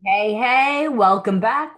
Hey, hey, welcome back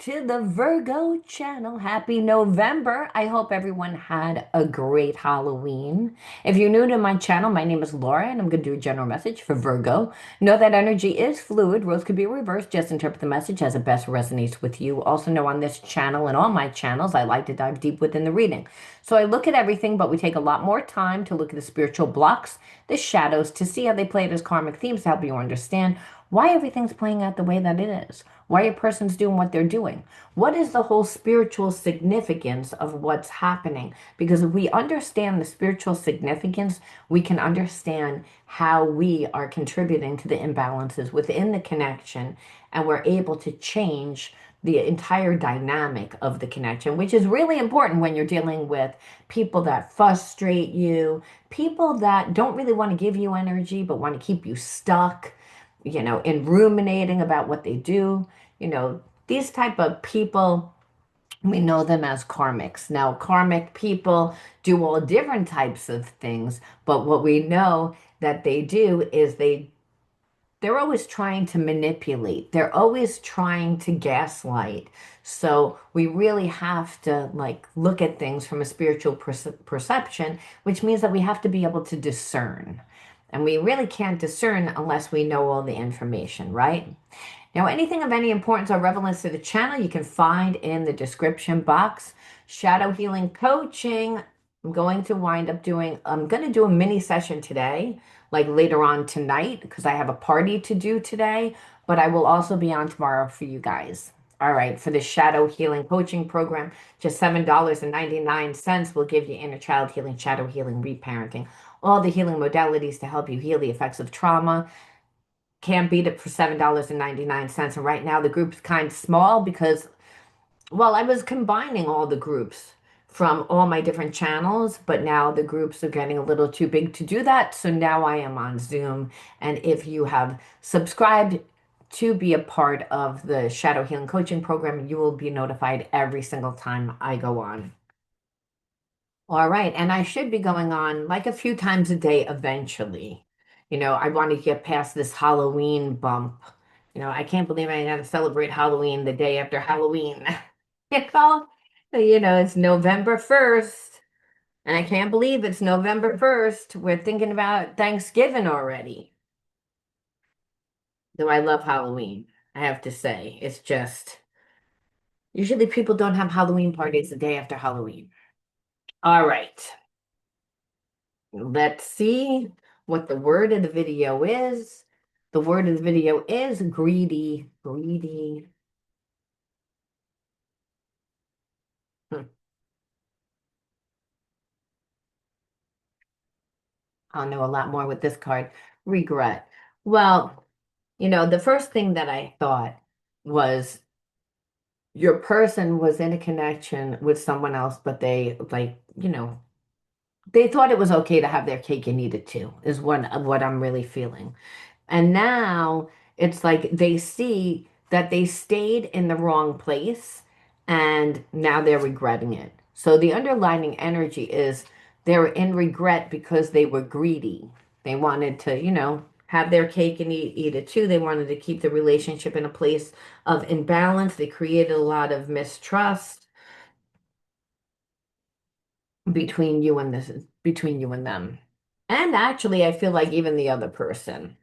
to the Virgo Channel. Happy November. I hope everyone had a great Halloween. If you're new to my channel, my name is Laura and I'm going to do a general message for Virgo. Know that energy is fluid. Roles could be reversed. Just interpret the message as it best resonates with you. Also know on this channel and all my channels, I like to dive deep within the reading. So I look at everything, but we take a lot more time to look at the spiritual blocks, the shadows, to see how they play it as karmic themes to help you understand why everything's playing out the way that it is, why a person's doing what they're doing. What is the whole spiritual significance of what's happening? Because if we understand the spiritual significance, we can understand how we are contributing to the imbalances within the connection, and we're able to change the entire dynamic of the connection, which is really important when you're dealing with people that frustrate you, people that don't really want to give you energy but want to keep you stuck, in ruminating about what they do. These type of people, we know them as karmics. Now, karmic people do all different types of things, but what we know that they do is they're always trying to manipulate. They're always trying to gaslight. So we really have to look at things from a spiritual perception, which means that we have to be able to discern. And we really can't discern unless we know all the information, right? Now, anything of any importance or relevance to the channel, you can find in the description box. Shadow healing coaching. I'm going to do a mini session today, like later on tonight, because I have a party to do today, but I will also be on tomorrow for you guys. All right, for the shadow healing coaching program, just $7.99 will give you inner child healing, shadow healing, reparenting, all the healing modalities to help you heal the effects of trauma. Can't beat it for $7.99. And right now the group's kind of small because, well, I was combining all the groups from all my different channels, but now the groups are getting a little too big to do that. So now I am on Zoom. And if you have subscribed to be a part of the Shadow Healing Coaching Program, you will be notified every single time I go on. All right. And I should be going on like a few times a day eventually. I want to get past this Halloween bump. I can't believe I got to celebrate Halloween the day after Halloween. You know, it's November 1st, and I can't believe it's November 1st. We're thinking about Thanksgiving already. Though I love Halloween, I have to say. It's just, usually people don't have Halloween parties the day after Halloween. All right. Let's see what the word of the video is. The word of the video is greedy. Greedy. Hmm. I'll know a lot more with this card. Regret. Well, the first thing that I thought was your person was in a connection with someone else, but they thought it was okay to have their cake and eat it too, is what I'm really feeling. And now it's like they see that they stayed in the wrong place and now they're regretting it. So the underlying energy is they're in regret because they were greedy. They wanted to, have their cake and eat it too. They wanted to keep the relationship in a place of imbalance. They created a lot of mistrust between you and them. And actually, I feel like even the other person.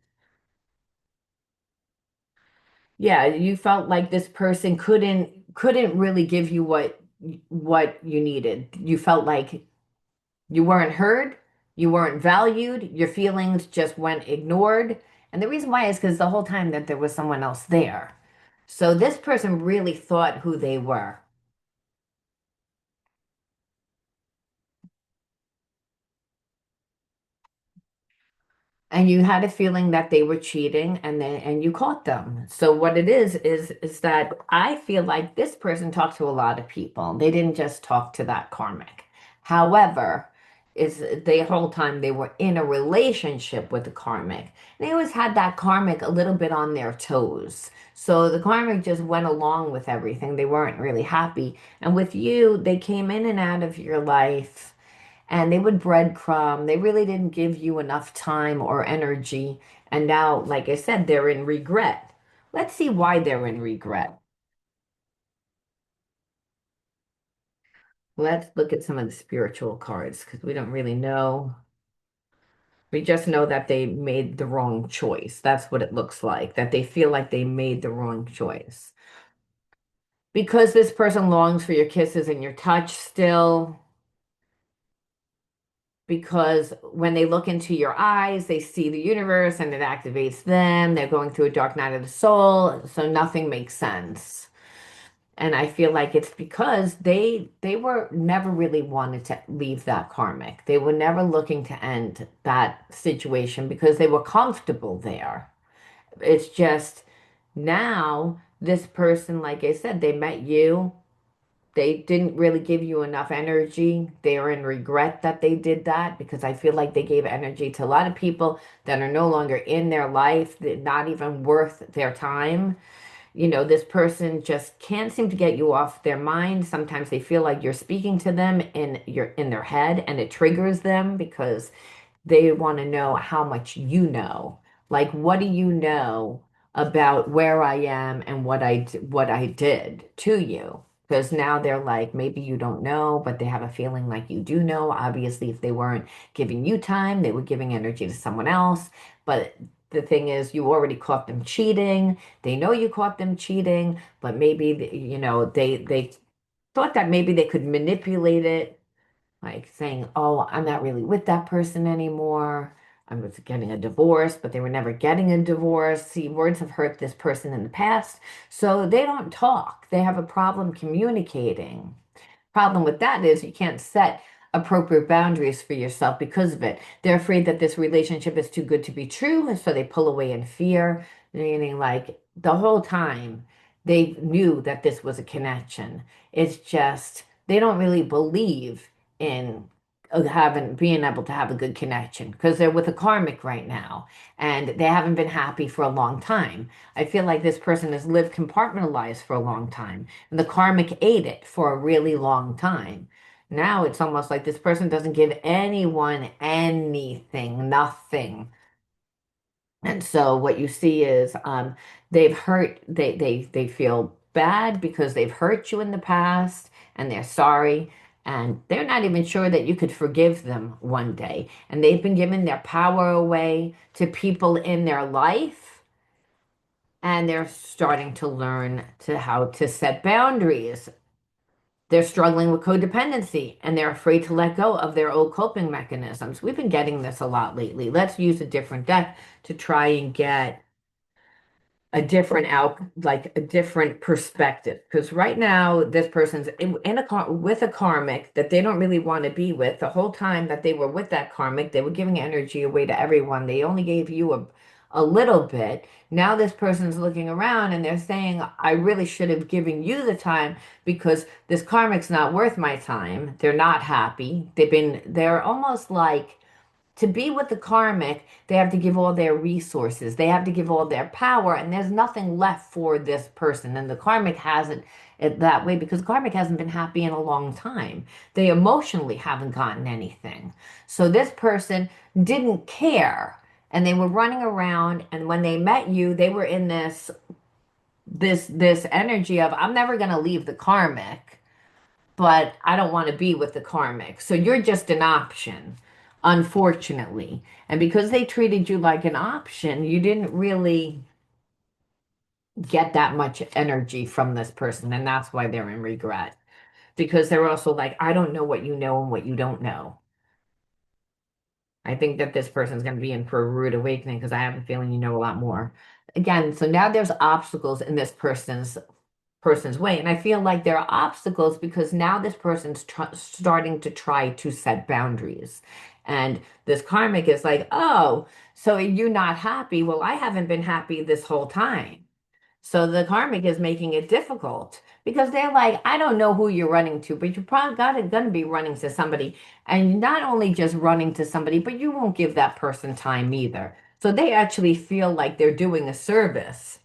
Yeah, you felt like this person couldn't really give you what you needed. You felt like you weren't heard, you weren't valued, your feelings just went ignored. And the reason why is because the whole time that there was someone else there. So this person really thought who they were. And you had a feeling that they were cheating and you caught them. So what it is that I feel like this person talked to a lot of people. They didn't just talk to that karmic. However, is the whole time they were in a relationship with the karmic. They always had that karmic a little bit on their toes. So the karmic just went along with everything. They weren't really happy. And with you, they came in and out of your life and they would breadcrumb. They really didn't give you enough time or energy. And now, like I said, they're in regret. Let's see why they're in regret. Let's look at some of the spiritual cards because we don't really know. We just know that they made the wrong choice. That's what it looks like, that they feel like they made the wrong choice. Because this person longs for your kisses and your touch still, because when they look into your eyes, they see the universe and it activates them. They're going through a dark night of the soul, so nothing makes sense. And I feel like it's because they were never really wanted to leave that karmic. They were never looking to end that situation because they were comfortable there. It's just now this person, like I said, they met you. They didn't really give you enough energy. They are in regret that they did that because I feel like they gave energy to a lot of people that are no longer in their life, not even worth their time. You know, this person just can't seem to get you off their mind. Sometimes they feel like you're speaking to them in their head and it triggers them because they want to know how much you know. Like, what do you know about where I am and what I did to you? Because now they're like, maybe you don't know, but they have a feeling like you do know. Obviously, if they weren't giving you time, they were giving energy to someone else. But the thing is, you already caught them cheating. They know you caught them cheating, but maybe, you know, they thought that maybe they could manipulate it like saying, "Oh, I'm not really with that person anymore. I was getting a divorce, but they were never getting a divorce." See, words have hurt this person in the past, so they don't talk. They have a problem communicating. Problem with that is you can't set appropriate boundaries for yourself because of it. They're afraid that this relationship is too good to be true, and so they pull away in fear, meaning like the whole time they knew that this was a connection. It's just they don't really believe in having being able to have a good connection because they're with a karmic right now and they haven't been happy for a long time. I feel like this person has lived compartmentalized for a long time and the karmic ate it for a really long time. Now it's almost like this person doesn't give anyone anything, nothing. And so what you see is they've hurt, they feel bad because they've hurt you in the past and they're sorry. And they're not even sure that you could forgive them one day. And they've been giving their power away to people in their life. And they're starting to learn to how to set boundaries. They're struggling with codependency and they're afraid to let go of their old coping mechanisms. We've been getting this a lot lately. Let's use a different deck to try and get a different like a different perspective. Because right now, this person's in with a karmic that they don't really want to be with. The whole time that they were with that karmic, they were giving energy away to everyone. They only gave you a little bit. Now this person's looking around and they're saying, I really should have given you the time because this karmic's not worth my time. They're not happy. They're almost like to be with the karmic, they have to give all their resources, they have to give all their power, and there's nothing left for this person. And the karmic hasn't it that way because karmic hasn't been happy in a long time. They emotionally haven't gotten anything. So this person didn't care. And they were running around, and when they met you, they were in this energy of I'm never gonna leave the karmic but I don't want to be with the karmic. So you're just an option, unfortunately. And because they treated you like an option, you didn't really get that much energy from this person. And that's why they're in regret. Because they're also like, I don't know what you know and what you don't know. I think that this person's going to be in for a rude awakening because I have a feeling you know a lot more. Again, so now there's obstacles in this person's way. And I feel like there are obstacles because now this person's starting to try to set boundaries. And this karmic is like, oh, so you're not happy? Well, I haven't been happy this whole time. So the karmic is making it difficult because they're like, I don't know who you're running to, but you're probably gonna be running to somebody. And not only just running to somebody, but you won't give that person time either. So they actually feel like they're doing a service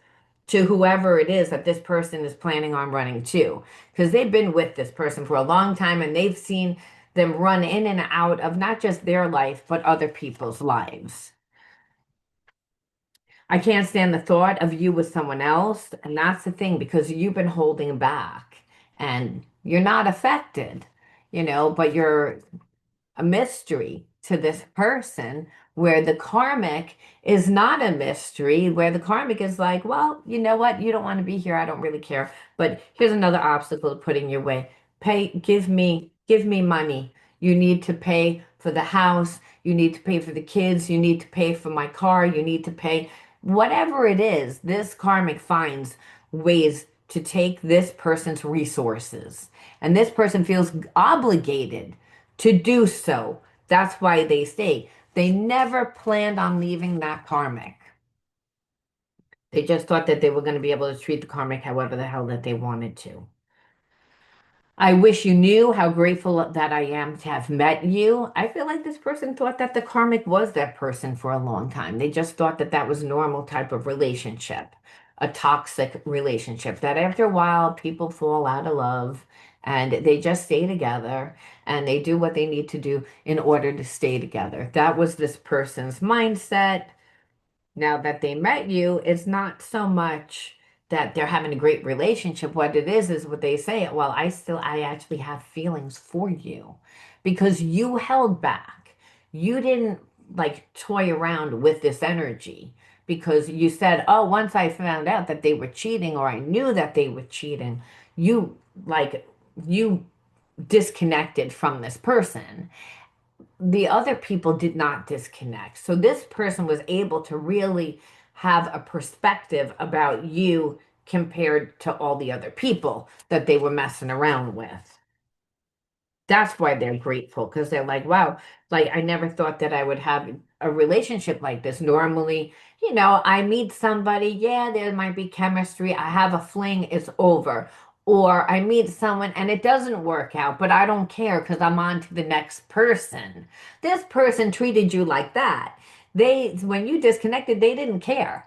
to whoever it is that this person is planning on running to. Because they've been with this person for a long time and they've seen them run in and out of not just their life, but other people's lives. I can't stand the thought of you with someone else. And that's the thing, because you've been holding back and you're not affected, but you're a mystery to this person, where the karmic is not a mystery, where the karmic is like, well, you know what? You don't want to be here. I don't really care. But here's another obstacle to put in your way. Give me money. You need to pay for the house. You need to pay for the kids. You need to pay for my car. You need to pay whatever it is. This karmic finds ways to take this person's resources. And this person feels obligated to do so. That's why they stay. They never planned on leaving that karmic. They just thought that they were going to be able to treat the karmic however the hell that they wanted to. I wish you knew how grateful that I am to have met you. I feel like this person thought that the karmic was that person for a long time. They just thought that that was normal type of relationship, a toxic relationship, that after a while people fall out of love and they just stay together and they do what they need to do in order to stay together. That was this person's mindset. Now that they met you, it's not so much that they're having a great relationship. What it is what they say, well, I actually have feelings for you because you held back. You didn't like toy around with this energy because you said, oh, once I found out that they were cheating or I knew that they were cheating, you like, you disconnected from this person. The other people did not disconnect. So this person was able to really have a perspective about you compared to all the other people that they were messing around with. That's why they're grateful, because they're like, wow, like I never thought that I would have a relationship like this. Normally, I meet somebody, yeah, there might be chemistry. I have a fling, it's over. Or I meet someone and it doesn't work out, but I don't care because I'm on to the next person. This person treated you like that. When you disconnected, they didn't care.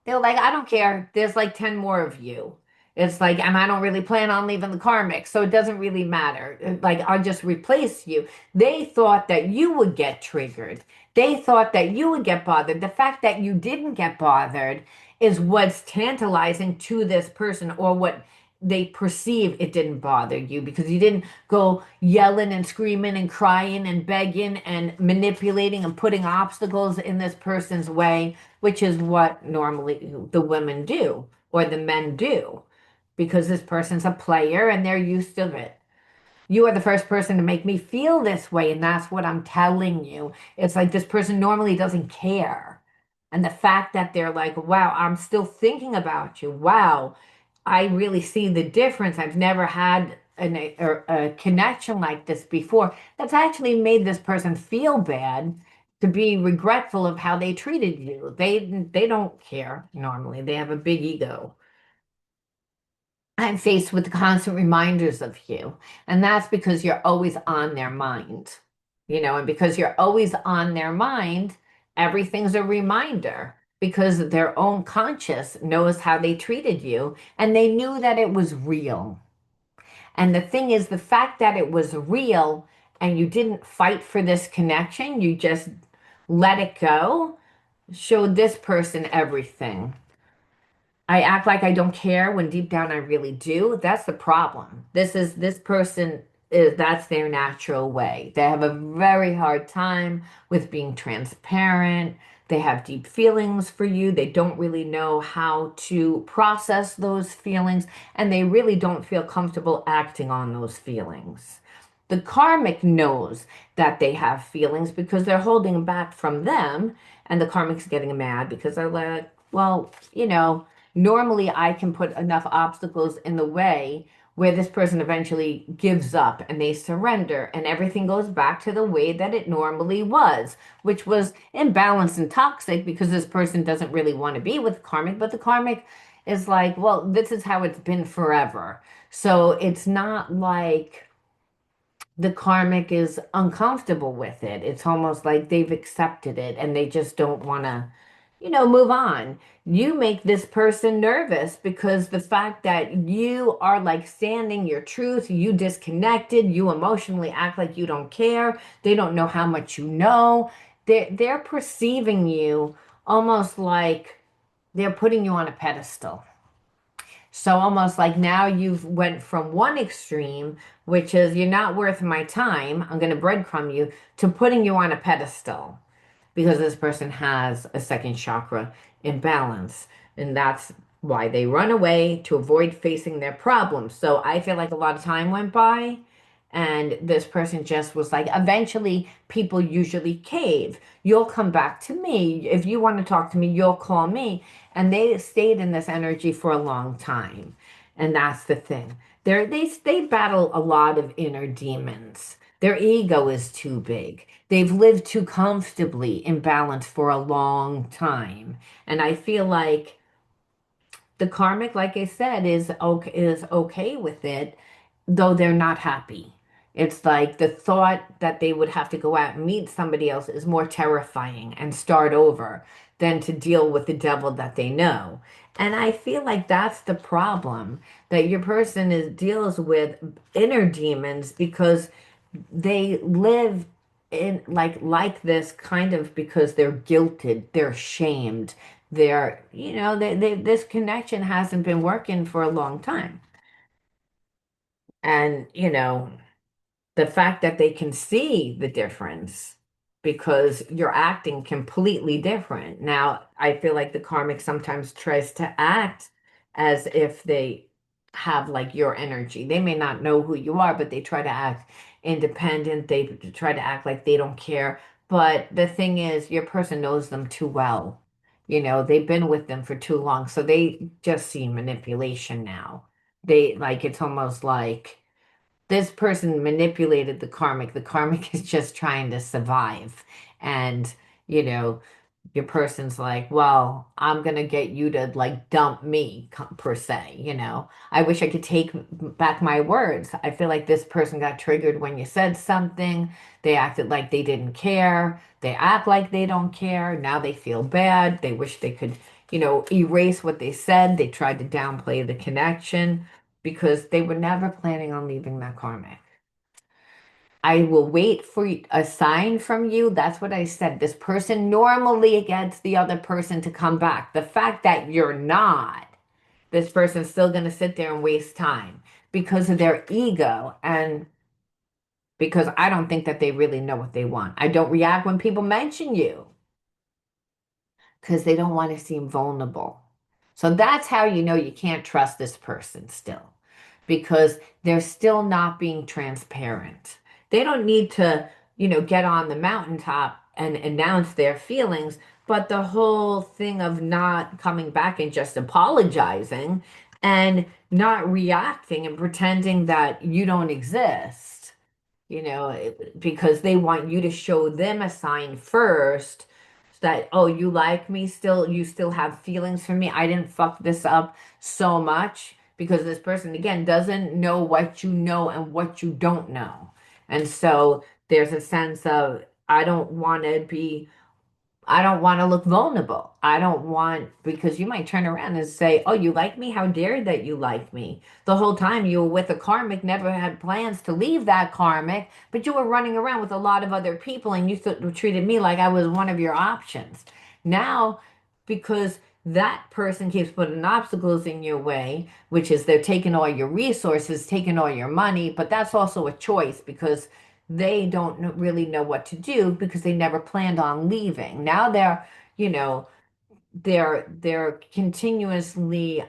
They were like, I don't care. There's like 10 more of you. It's like, and I don't really plan on leaving the karmic, so it doesn't really matter. Like, I'll just replace you. They thought that you would get triggered. They thought that you would get bothered. The fact that you didn't get bothered is what's tantalizing to this person, or what they perceive it didn't bother you, because you didn't go yelling and screaming and crying and begging and manipulating and putting obstacles in this person's way, which is what normally the women do or the men do, because this person's a player and they're used to it. You are the first person to make me feel this way, and that's what I'm telling you. It's like this person normally doesn't care. And the fact that they're like, wow, I'm still thinking about you. Wow, I really see the difference. I've never had a connection like this before. That's actually made this person feel bad, to be regretful of how they treated you. They don't care normally. They have a big ego. I'm faced with constant reminders of you. And that's because you're always on their mind, and because you're always on their mind, everything's a reminder, because their own conscious knows how they treated you and they knew that it was real. And the thing is, the fact that it was real and you didn't fight for this connection, you just let it go, showed this person everything. I act like I don't care when deep down I really do. That's the problem. This person is, that's their natural way. They have a very hard time with being transparent. They have deep feelings for you. They don't really know how to process those feelings, and they really don't feel comfortable acting on those feelings. The karmic knows that they have feelings because they're holding back from them, and the karmic's getting mad because they're like, well, normally I can put enough obstacles in the way where this person eventually gives up and they surrender and everything goes back to the way that it normally was, which was imbalanced and toxic, because this person doesn't really want to be with karmic, but the karmic is like, well, this is how it's been forever. So it's not like the karmic is uncomfortable with it. It's almost like they've accepted it and they just don't want to, move on. You make this person nervous because the fact that you are like standing your truth, you disconnected, you emotionally act like you don't care. They don't know how much you know. They're perceiving you almost like they're putting you on a pedestal. So almost like now you've went from one extreme, which is you're not worth my time, I'm going to breadcrumb you, to putting you on a pedestal because this person has a second chakra imbalance. And that's why they run away to avoid facing their problems. So I feel like a lot of time went by and this person just was like, eventually people usually cave. You'll come back to me. If you want to talk to me, you'll call me. And they stayed in this energy for a long time. And that's the thing. They battle a lot of inner demons. Their ego is too big. They've lived too comfortably in balance for a long time. And I feel like the karmic, like I said, is okay with it, though they're not happy. It's like the thought that they would have to go out and meet somebody else is more terrifying and start over than to deal with the devil that they know. And I feel like that's the problem, that your person is deals with inner demons because they live in like this kind of because they're guilted, they're shamed, this connection hasn't been working for a long time. And the fact that they can see the difference because you're acting completely different. Now, I feel like the karmic sometimes tries to act as if they have like your energy. They may not know who you are, but they try to act independent. They try to act like they don't care. But the thing is, your person knows them too well. They've been with them for too long, so they just see manipulation now. It's almost like this person manipulated the karmic. The karmic is just trying to survive. And, you know, your person's like, well, I'm gonna get you to like dump me, per se. I wish I could take back my words. I feel like this person got triggered when you said something. They acted like they didn't care. They act like they don't care. Now they feel bad. They wish they could, erase what they said. They tried to downplay the connection because they were never planning on leaving that karmic. I will wait for a sign from you. That's what I said. This person normally gets the other person to come back. The fact that you're not, this person's still going to sit there and waste time because of their ego and because I don't think that they really know what they want. I don't react when people mention you because they don't want to seem vulnerable. So that's how you know you can't trust this person still because they're still not being transparent. They don't need to, get on the mountaintop and announce their feelings, but the whole thing of not coming back and just apologizing and not reacting and pretending that you don't exist, because they want you to show them a sign first that, oh, you like me still, you still have feelings for me. I didn't fuck this up so much because this person, again, doesn't know what you know and what you don't know. And so there's a sense of, I don't want to look vulnerable. I don't want, because you might turn around and say, oh, you like me? How dare that you like me? The whole time you were with a karmic, never had plans to leave that karmic, but you were running around with a lot of other people and you treated me like I was one of your options. Now, because that person keeps putting obstacles in your way, which is they're taking all your resources, taking all your money, but that's also a choice because they don't really know what to do because they never planned on leaving. Now you know, they're continuously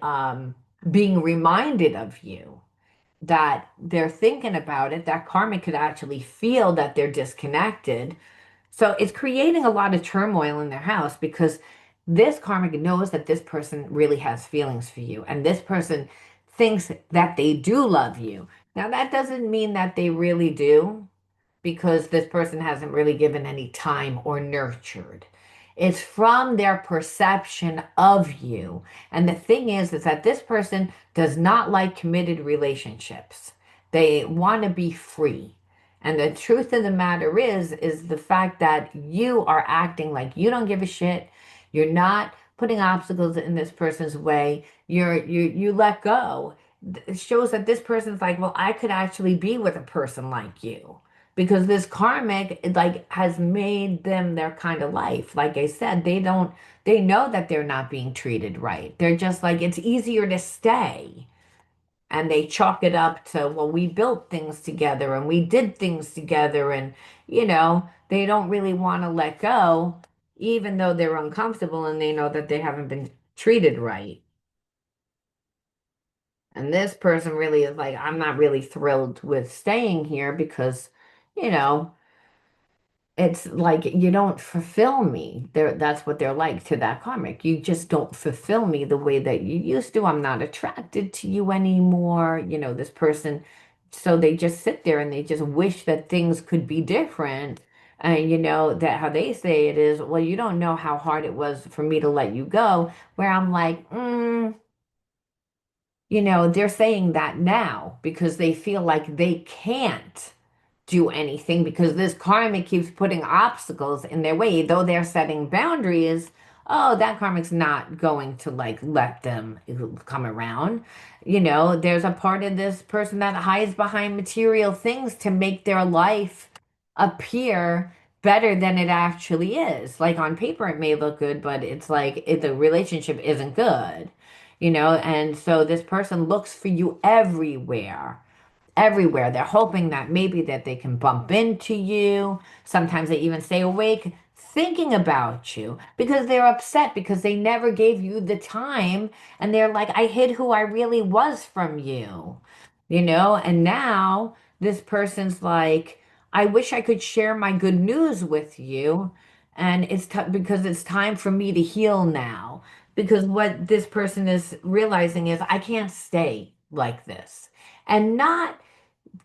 being reminded of you that they're thinking about it. That karmic could actually feel that they're disconnected. So it's creating a lot of turmoil in their house because this karmic knows that this person really has feelings for you, and this person thinks that they do love you. Now, that doesn't mean that they really do because this person hasn't really given any time or nurtured. It's from their perception of you. And the thing is that this person does not like committed relationships. They want to be free. And the truth of the matter is the fact that you are acting like you don't give a shit. You're not putting obstacles in this person's way. You let go. It shows that this person's like, well, I could actually be with a person like you. because this karmic like has made them their kind of life. Like I said, they know that they're not being treated right. They're just like it's easier to stay. And they chalk it up to, well, we built things together and we did things together and they don't really want to let go even though they're uncomfortable and they know that they haven't been treated right. And this person really is like, I'm not really thrilled with staying here because, you know, it's like you don't fulfill me. That's what they're like to that karmic. You just don't fulfill me the way that you used to. I'm not attracted to you anymore. This person. So they just sit there and they just wish that things could be different. And that how they say it is, well, you don't know how hard it was for me to let you go. Where I'm like, they're saying that now because they feel like they can't do anything because this karmic keeps putting obstacles in their way. Though they're setting boundaries, oh, that karmic's not going to like let them come around. There's a part of this person that hides behind material things to make their life appear better than it actually is. Like on paper, it may look good, but it's like the relationship isn't good. And so this person looks for you everywhere. They're hoping that maybe that they can bump into you. Sometimes they even stay awake thinking about you because they're upset because they never gave you the time and they're like, I hid who I really was from you. And now this person's like, I wish I could share my good news with you. And because it's time for me to heal now. Because what this person is realizing is I can't stay like this. And not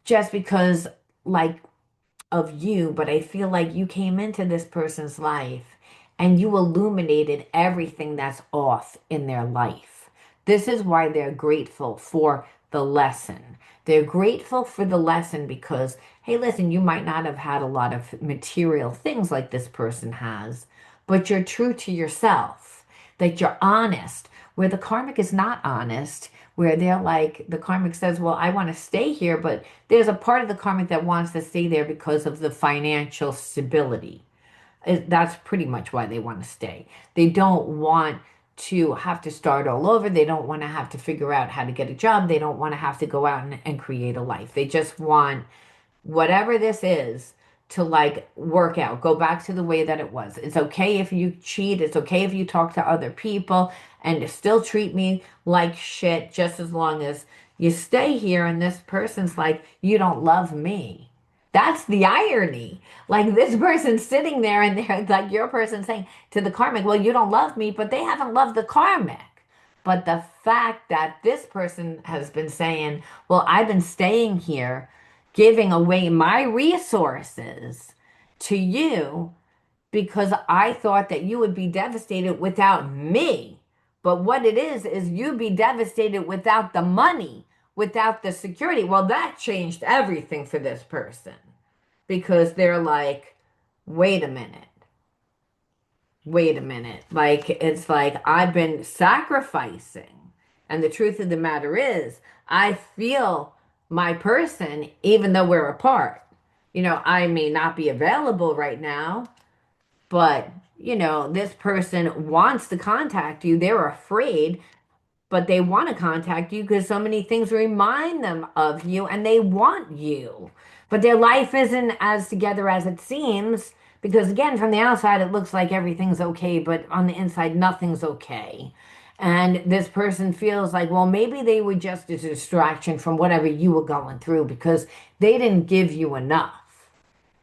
just because like of you, but I feel like you came into this person's life and you illuminated everything that's off in their life. This is why they're grateful for the lesson. They're grateful for the lesson because, hey, listen, you might not have had a lot of material things like this person has, but you're true to yourself, that you're honest, where the karmic is not honest, where they're like, the karmic says, well, I want to stay here, but there's a part of the karmic that wants to stay there because of the financial stability. That's pretty much why they want to stay. They don't want to have to start all over. They don't want to have to figure out how to get a job. They don't want to have to go out and create a life. They just want whatever this is to like work out, go back to the way that it was. It's okay if you cheat, it's okay if you talk to other people and to still treat me like shit just as long as you stay here and this person's like, you don't love me. That's the irony. Like this person's sitting there and they're like your person saying to the karmic, well, you don't love me, but they haven't loved the karmic. But the fact that this person has been saying, well, I've been staying here giving away my resources to you because I thought that you would be devastated without me. But what it is you'd be devastated without the money, without the security. Well, that changed everything for this person because they're like, wait a minute. Wait a minute. Like, it's like I've been sacrificing. And the truth of the matter is, I feel my person, even though we're apart. I may not be available right now, but, this person wants to contact you. They're afraid but they want to contact you because so many things remind them of you and they want you. But their life isn't as together as it seems because, again, from the outside, it looks like everything's okay, but on the inside, nothing's okay. And this person feels like, well, maybe they were just a distraction from whatever you were going through because they didn't give you enough.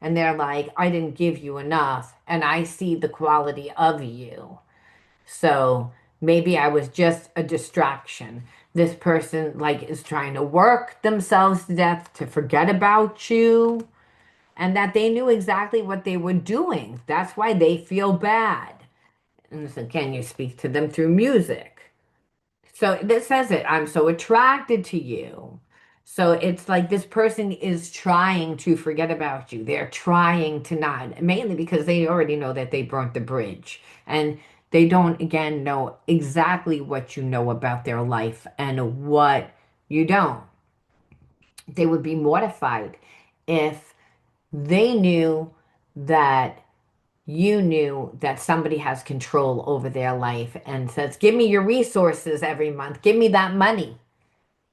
And they're like, I didn't give you enough, and I see the quality of you. So maybe I was just a distraction. This person like is trying to work themselves to death to forget about you and that they knew exactly what they were doing. That's why they feel bad. And so can you speak to them through music? So this says it. I'm so attracted to you. So it's like this person is trying to forget about you. They're trying to not, mainly because they already know that they burnt the bridge. And they don't, again, know exactly what you know about their life and what you don't. They would be mortified if they knew that you knew that somebody has control over their life and says, give me your resources every month, give me that money.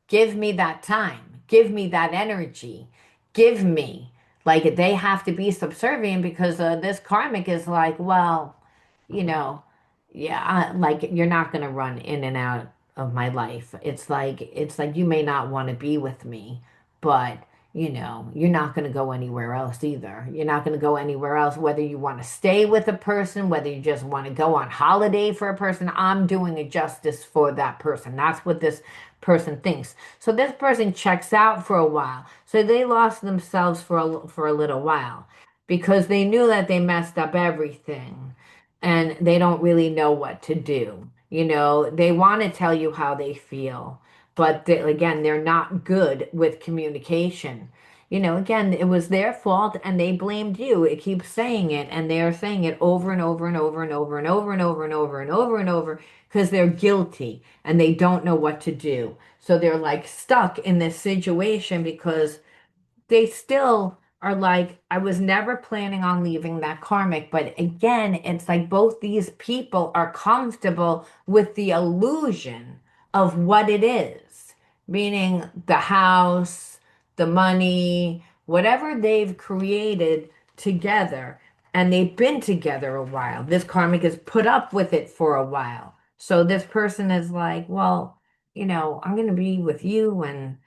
Give me that time. Give me that energy. Give me. Like they have to be subservient because this karmic is like, well, you know, yeah, like you're not going to run in and out of my life. It's like you may not want to be with me, but you're not going to go anywhere else either. You're not going to go anywhere else, whether you want to stay with a person, whether you just want to go on holiday for a person. I'm doing a justice for that person. That's what this person thinks. So this person checks out for a while. So they lost themselves for a little while because they knew that they messed up everything and they don't really know what to do. They want to tell you how they feel, but again, they're not good with communication. Again, it was their fault and they blamed you. It keeps saying it, and they're saying it over and over and over and over and over and over and over and over and over because they're guilty and they don't know what to do. So they're like stuck in this situation because they still are like, I was never planning on leaving that karmic. But again, it's like both these people are comfortable with the illusion of what it is, meaning the house, the money, whatever they've created together. And they've been together a while. This karmic has put up with it for a while. So this person is like, well, I'm going to be with you and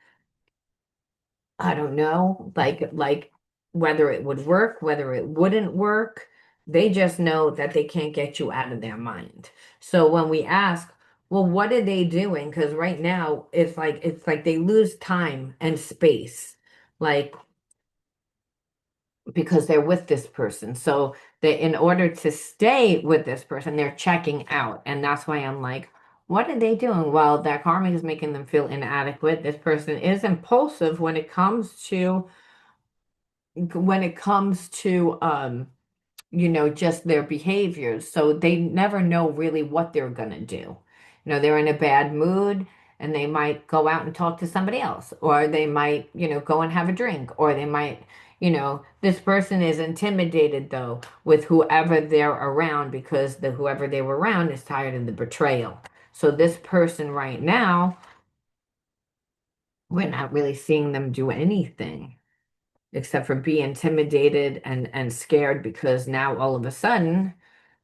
I don't know, like whether it would work, whether it wouldn't work. They just know that they can't get you out of their mind. So when we ask, well, what are they doing? Because right now it's like they lose time and space. Like because they're with this person. So they, in order to stay with this person, they're checking out. And that's why I'm like, what are they doing? Well, that karma is making them feel inadequate. This person is impulsive when it comes to just their behaviors. So they never know really what they're gonna do. They're in a bad mood and they might go out and talk to somebody else, or they might, go and have a drink, or they might, this person is intimidated though with whoever they're around because the whoever they were around is tired of the betrayal. So this person right now, we're not really seeing them do anything except for be intimidated and scared because now all of a sudden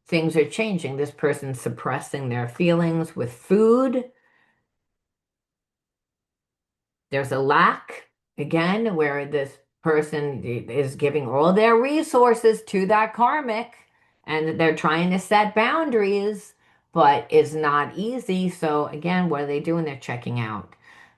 things are changing. This person's suppressing their feelings with food. There's a lack again where this person is giving all their resources to that karmic and they're trying to set boundaries, but it's not easy. So again, what are they doing? They're checking out.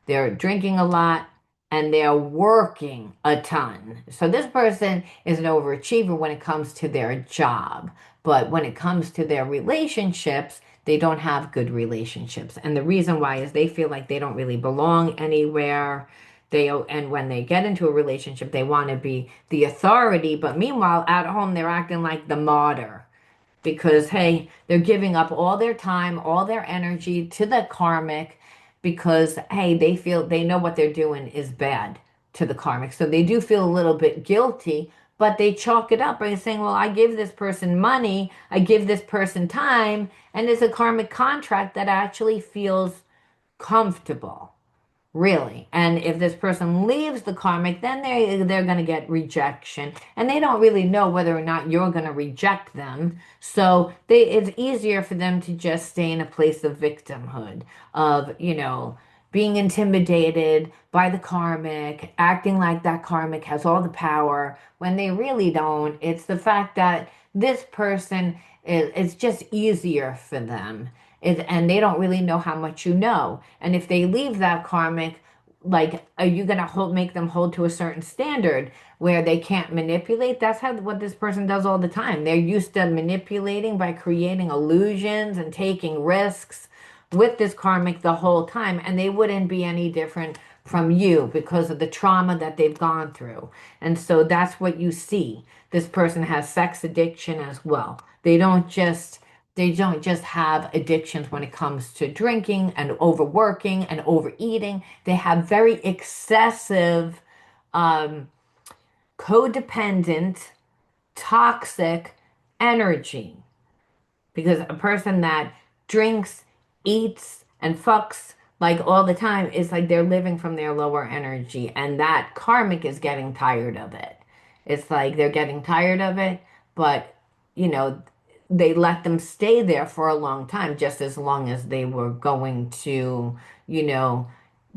They're drinking a lot and they're working a ton. So this person is an overachiever when it comes to their job, but when it comes to their relationships, they don't have good relationships. And the reason why is they feel like they don't really belong anywhere. And when they get into a relationship, they want to be the authority, but meanwhile, at home, they're acting like the martyr because hey, they're giving up all their time, all their energy to the karmic because hey, they feel they know what they're doing is bad to the karmic. So they do feel a little bit guilty, but they chalk it up by saying, well, I give this person money, I give this person time, and it's a karmic contract that actually feels comfortable. Really. And if this person leaves the karmic, then they're going to get rejection. And they don't really know whether or not you're going to reject them. So it's easier for them to just stay in a place of victimhood, of, being intimidated by the karmic, acting like that karmic has all the power when they really don't. It's the fact that this person it's just easier for them. And they don't really know how much you know. And if they leave that karmic, like, are you gonna make them hold to a certain standard where they can't manipulate? That's how what this person does all the time. They're used to manipulating by creating illusions and taking risks with this karmic the whole time, and they wouldn't be any different from you because of the trauma that they've gone through. And so that's what you see. This person has sex addiction as well. They don't just have addictions when it comes to drinking and overworking and overeating. They have very excessive um, codependent, toxic energy. Because a person that drinks, eats, and fucks like all the time is like they're living from their lower energy, and that karmic is getting tired of it. It's like they're getting tired of it, but you know, they let them stay there for a long time, just as long as they were going to, you know,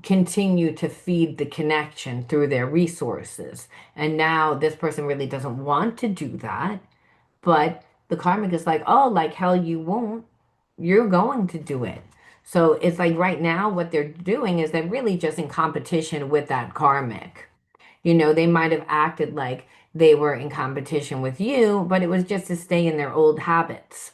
continue to feed the connection through their resources. And now this person really doesn't want to do that, but the karmic is like, oh, like hell you won't. You're going to do it. So it's like right now, what they're doing is they're really just in competition with that karmic. They might have acted like they were in competition with you, but it was just to stay in their old habits.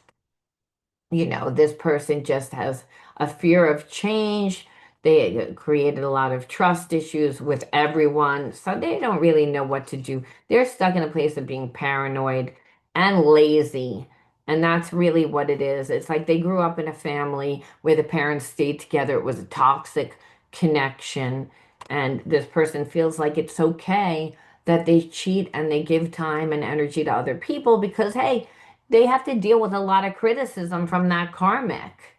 This person just has a fear of change. They created a lot of trust issues with everyone, so they don't really know what to do. They're stuck in a place of being paranoid and lazy. And that's really what it is. It's like they grew up in a family where the parents stayed together. It was a toxic connection. And this person feels like it's okay that they cheat and they give time and energy to other people because, hey, they have to deal with a lot of criticism from that karmic.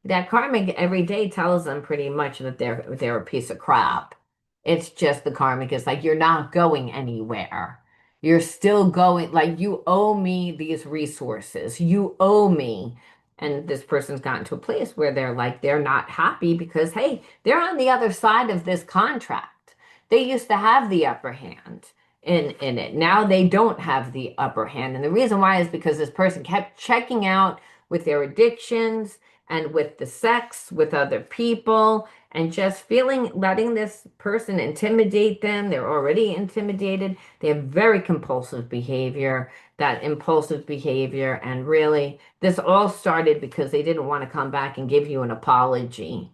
That karmic every day tells them pretty much that they're a piece of crap. It's just the karmic is like, you're not going anywhere. You're still going, like, you owe me these resources. You owe me. And this person's gotten to a place where they're like, they're not happy because, hey, they're on the other side of this contract. They used to have the upper hand in it. Now they don't have the upper hand. And the reason why is because this person kept checking out with their addictions and with the sex with other people and just letting this person intimidate them. They're already intimidated. They have very compulsive behavior, that impulsive behavior. And really, this all started because they didn't want to come back and give you an apology.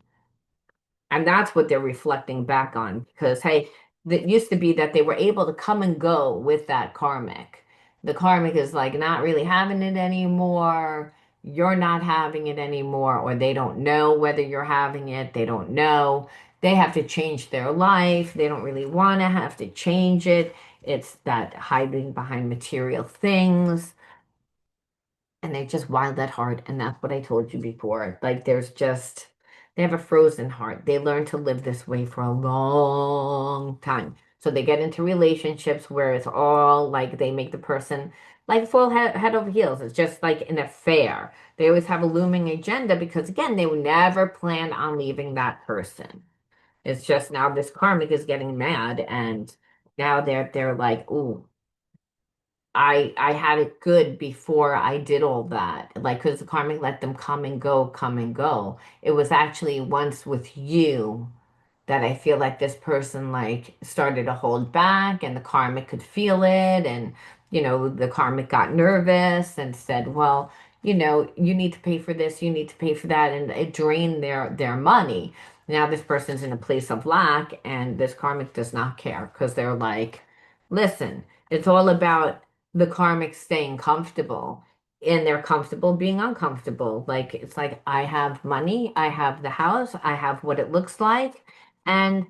And that's what they're reflecting back on because, hey, it used to be that they were able to come and go with that karmic. The karmic is like not really having it anymore. You're not having it anymore, or they don't know whether you're having it. They don't know. They have to change their life. They don't really want to have to change it. It's that hiding behind material things and they just wild at heart. And that's what I told you before. Like they have a frozen heart. They learn to live this way for a long time. So they get into relationships where it's all like they make the person like full head over heels. It's just like an affair. They always have a looming agenda because again, they would never plan on leaving that person. It's just now this karmic is getting mad and now they're like, ooh, I had it good before I did all that. Like, because the karmic let them come and go, come and go. It was actually once with you that I feel like this person like started to hold back and the karmic could feel it and the karmic got nervous and said, well, you need to pay for this, you need to pay for that, and it drained their money. Now this person's in a place of lack and this karmic does not care because they're like, listen, it's all about the karmic staying comfortable and they're comfortable being uncomfortable. Like it's like I have money, I have the house, I have what it looks like and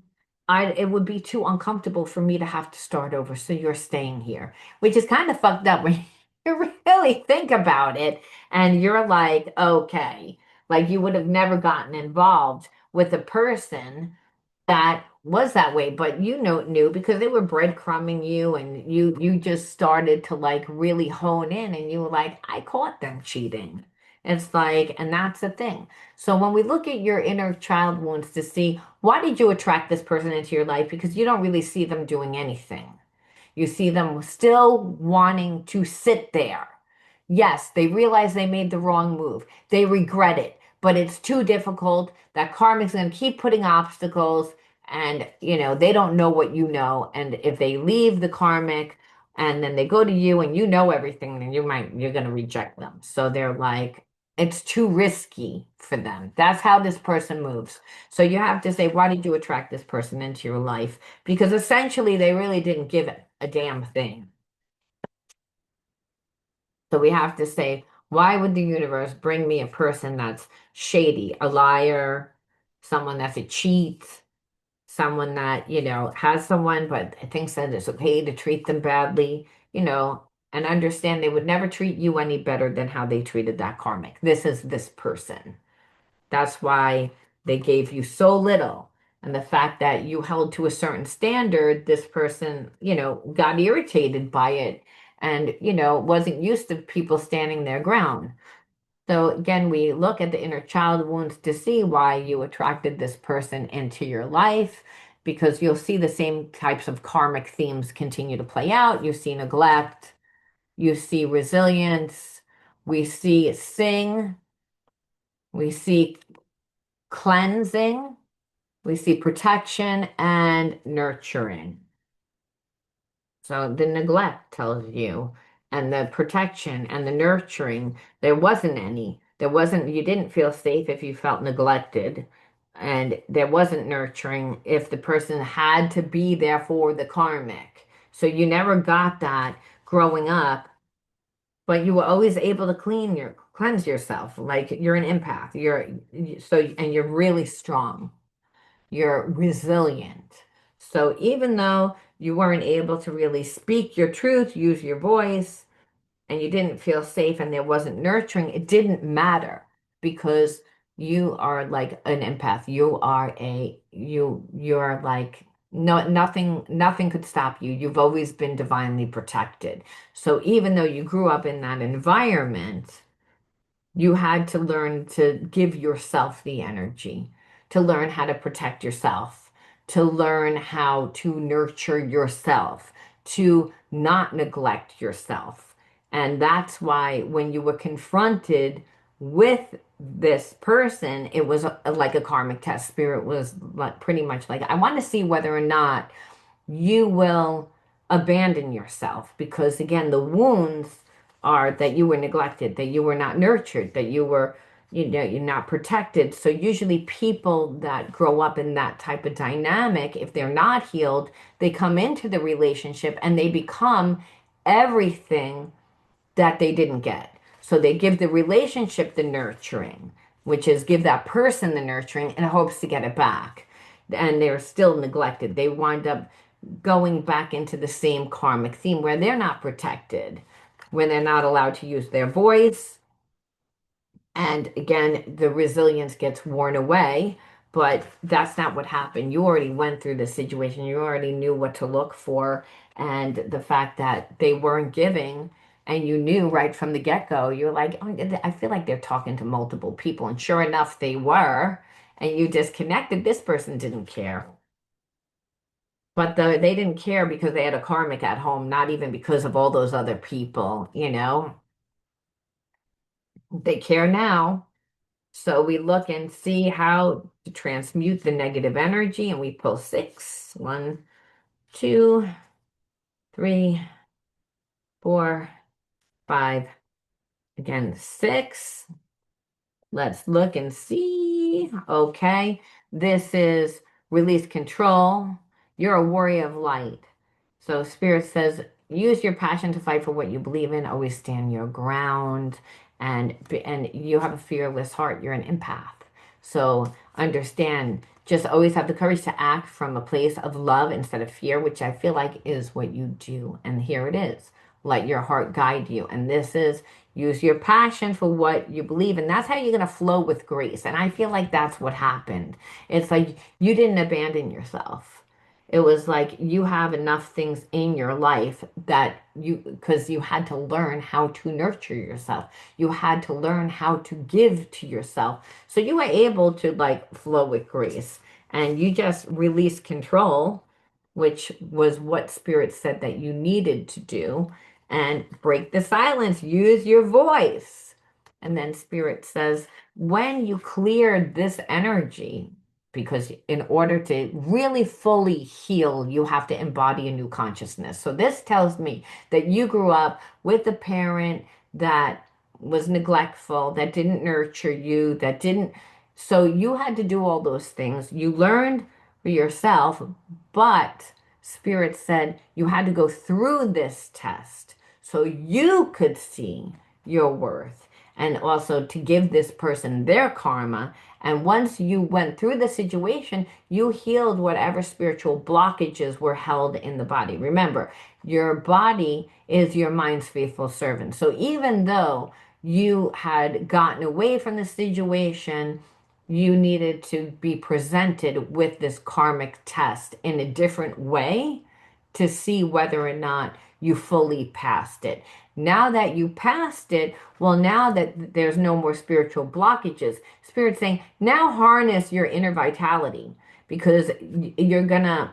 it would be too uncomfortable for me to have to start over. So you're staying here, which is kind of fucked up when you really think about it. And you're like, okay, like you would have never gotten involved with a person that was that way, but knew because they were breadcrumbing you and you just started to like really hone in and you were like, I caught them cheating. It's like, and that's the thing. So when we look at your inner child wounds to see why did you attract this person into your life? Because you don't really see them doing anything. You see them still wanting to sit there. Yes, they realize they made the wrong move. They regret it, but it's too difficult. That karmic's going to keep putting obstacles and, they don't know what you know. And if they leave the karmic and then they go to you and you know everything, then you're going to reject them. So they're like, it's too risky for them. That's how this person moves. So you have to say, why did you attract this person into your life? Because essentially they really didn't give a damn thing. So we have to say, why would the universe bring me a person that's shady, a liar, someone that's a cheat, someone that, has someone but thinks that it's okay to treat them badly, and understand they would never treat you any better than how they treated that karmic. This is this person. That's why they gave you so little. And the fact that you held to a certain standard, this person, got irritated by it and, wasn't used to people standing their ground. So again, we look at the inner child wounds to see why you attracted this person into your life, because you'll see the same types of karmic themes continue to play out. You see neglect, you see resilience, we see sing, we see cleansing, we see protection and nurturing. So the neglect tells you, and the protection and the nurturing, there wasn't any. There wasn't, you didn't feel safe if you felt neglected. And there wasn't nurturing if the person had to be there for the karmic. So you never got that growing up, but you were always able to cleanse yourself. Like you're an empath. And you're really strong. You're resilient. So even though you weren't able to really speak your truth, use your voice, and you didn't feel safe and there wasn't nurturing, it didn't matter because you are like an empath. You're like nothing could stop you. You've always been divinely protected. So even though you grew up in that environment, you had to learn to give yourself the energy, to learn how to protect yourself, to learn how to nurture yourself, to not neglect yourself. And that's why when you were confronted with this person, it was like a karmic test. Spirit was like pretty much like, I want to see whether or not you will abandon yourself because again the wounds are that you were neglected, that you were not nurtured, that you're not protected. So usually people that grow up in that type of dynamic, if they're not healed, they come into the relationship and they become everything that they didn't get. So they give the relationship the nurturing, which is give that person the nurturing in hopes to get it back. And they're still neglected. They wind up going back into the same karmic theme where they're not protected, when they're not allowed to use their voice. And again, the resilience gets worn away, but that's not what happened. You already went through the situation. You already knew what to look for. And the fact that they weren't giving, and you knew right from the get-go, you're like, oh, I feel like they're talking to multiple people. And sure enough, they were. And you disconnected. This person didn't care. But they didn't care because they had a karmic at home, not even because of all those other people, They care now. So we look and see how to transmute the negative energy, and we pull six. 1, 2, 3, 4, 5. Again, 6. Let's look and see. Okay. This is release control. You're a warrior of light. So Spirit says, use your passion to fight for what you believe in. Always stand your ground. And you have a fearless heart. You're an empath. So understand, just always have the courage to act from a place of love instead of fear, which I feel like is what you do. And here it is. Let your heart guide you. And this is use your passion for what you believe. And that's how you're going to flow with grace. And I feel like that's what happened. It's like you didn't abandon yourself. It was like you have enough things in your life that because you had to learn how to nurture yourself. You had to learn how to give to yourself. So you were able to like flow with grace and you just released control, which was what Spirit said that you needed to do, and break the silence, use your voice. And then Spirit says, when you clear this energy, because in order to really fully heal, you have to embody a new consciousness. So this tells me that you grew up with a parent that was neglectful, that didn't nurture you, that didn't. So you had to do all those things. You learned for yourself, but Spirit said you had to go through this test so you could see your worth and also to give this person their karma And once you went through the situation, you healed whatever spiritual blockages were held in the body. Remember, your body is your mind's faithful servant. So even though you had gotten away from the situation, you needed to be presented with this karmic test in a different way to see whether or not you fully passed it. Now that you passed it, well, now that there's no more spiritual blockages, Spirit's saying, now harness your inner vitality because you're going to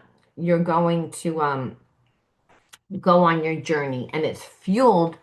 go on your journey and it's fueled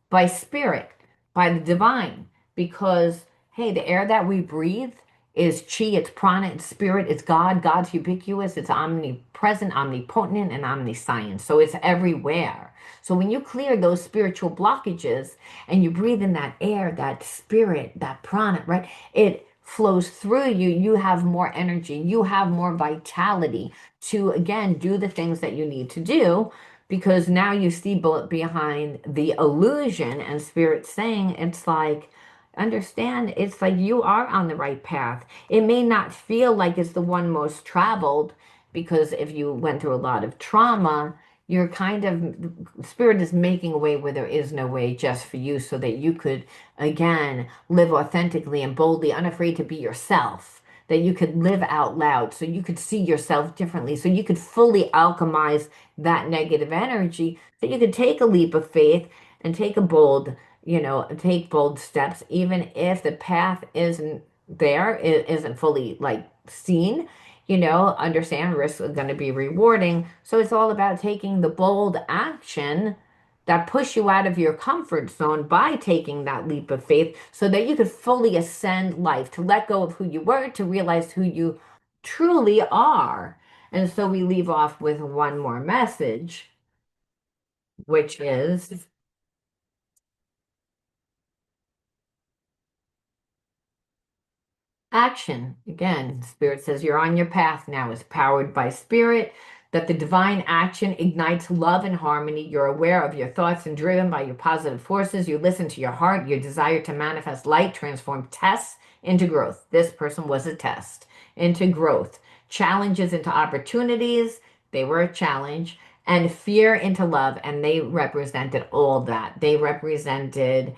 by spirit, by the divine. Because, hey, the air that we breathe is chi, it's prana, it's spirit, it's God. God's ubiquitous, it's omnipresent, omnipotent, and omniscient. So it's everywhere. So when you clear those spiritual blockages and you breathe in that air, that spirit, that prana, right? It flows through you. You have more energy, you have more vitality to, again, do the things that you need to do because now you see behind the illusion and spirit saying it's like understand it's like you are on the right path. It may not feel like it's the one most traveled because if you went through a lot of trauma, you're kind of spirit is making a way where there is no way just for you so that you could again live authentically and boldly unafraid to be yourself, that you could live out loud so you could see yourself differently, so you could fully alchemize that negative energy, so you could take a leap of faith and take a bold, take bold steps, even if the path isn't there, it isn't fully like seen. Understand risks are going to be rewarding. So it's all about taking the bold action that push you out of your comfort zone by taking that leap of faith so that you could fully ascend life, to let go of who you were, to realize who you truly are. And so we leave off with one more message, which is action. Again, Spirit says you're on your path now. It's powered by Spirit, that the divine action ignites love and harmony. You're aware of your thoughts and driven by your positive forces. You listen to your heart, your desire to manifest light, transform tests into growth. This person was a test into growth, challenges into opportunities. They were a challenge. And fear into love. And they represented all that. They represented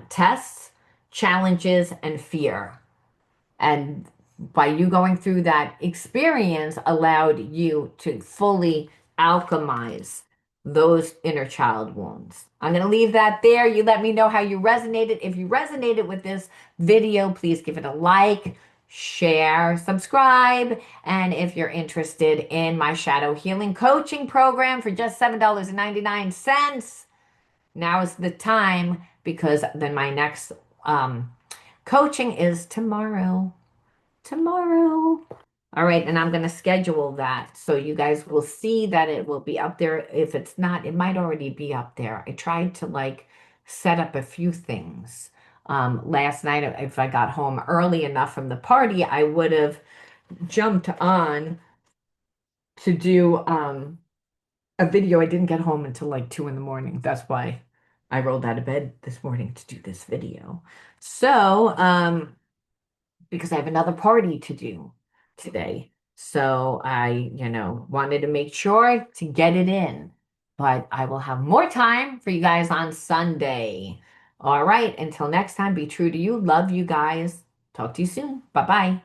tests, challenges, and fear. And by you going through that experience allowed you to fully alchemize those inner child wounds. I'm going to leave that there. You let me know how you resonated. If you resonated with this video, please give it a like, share, subscribe. And if you're interested in my shadow healing coaching program for just $7.99, now is the time because then my next coaching is tomorrow. Tomorrow. All right, and I'm going to schedule that so you guys will see that it will be up there. If it's not, it might already be up there. I tried to like set up a few things. Last night, if I got home early enough from the party, I would have jumped on to do a video. I didn't get home until like 2 in the morning. That's why I rolled out of bed this morning to do this video. So, because I have another party to do today. So I, wanted to make sure to get it in. But I will have more time for you guys on Sunday. All right, until next time, be true to you. Love you guys. Talk to you soon. Bye-bye.